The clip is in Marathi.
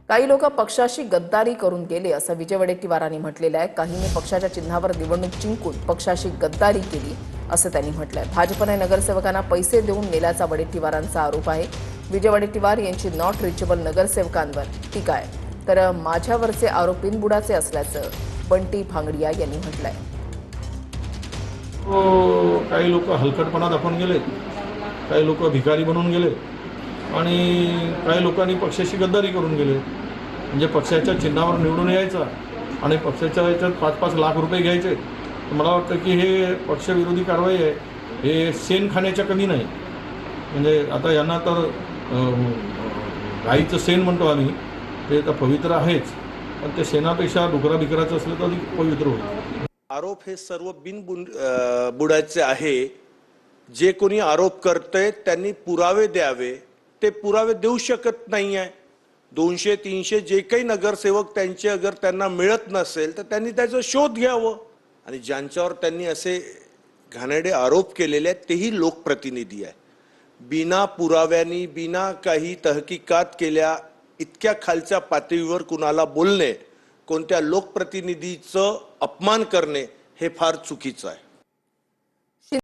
काही लोक पक्षाशी गद्दारी करून गेले असं विजय वडेट्टीवारांनी म्हटलेलं आहे। काहींनी पक्षाच्या चिन्हावर निवडणूक जिंकून पक्षाशी गद्दारी केली असं त्यांनी म्हटलंय। भाजपने नगरसेवकांना पैसे देऊन नेल्याचा वडेट्टीवारांचा आरोप आहे। विजय वडेट्टीवार यांची नॉट रिचेबल नगरसेवकांवर टीका आहे, तर माझ्यावरचे आरोप बिनबुडाचे असल्याचं बंटी भांगडिया यांनी म्हटलंय। काही लोक हलकटपणा दाखवून गेले, काही लोक भिकारी बनून गेले आणि काही लोकांनी पक्षाशी गद्दारी करून गेले। म्हणजे पक्षाच्या चिन्हावर निवडून यायचा आणि पक्षाच्या याच्यात 5-5 लाख रुपये घ्यायचे। मला वाटतं की हे पक्षविरोधी कारवाई आहे, हे शेण खाण्याच्या कमी नाही। म्हणजे आता यांना तर गाईचं शेण म्हणतो आम्ही, ते तर पवित्र आहेच, पण ते शेणापेक्षा डुकरा बिकराचं असलं तर अधिक पवित्र होईल। आरोप हे सर्व बुडाचे आहे। जे कोणी आरोप करते त्यांनी पुरावे द्यावे, ते पुरावे देऊ शकत नाही आहे। 200-300 जे काही नगरसेवक त्यांचे अगर त्यांना मिळत नसेल तर त्यांनी त्याचा शोध घ्यावं, आणि ज्यांच्यावर त्यांनी असे घाणेरडे आरोप केलेले आहेत तेही लोकप्रतिनिधी आहे। बिना पुराव्यांनी, बिना काही तहकीकात केल्या इतक्या खालच्या पातळीवर कुणाला बोलणे, कोणत्या लोकप्रतिनिधीचं अपमान करणे हे फार चुकीचं आहे।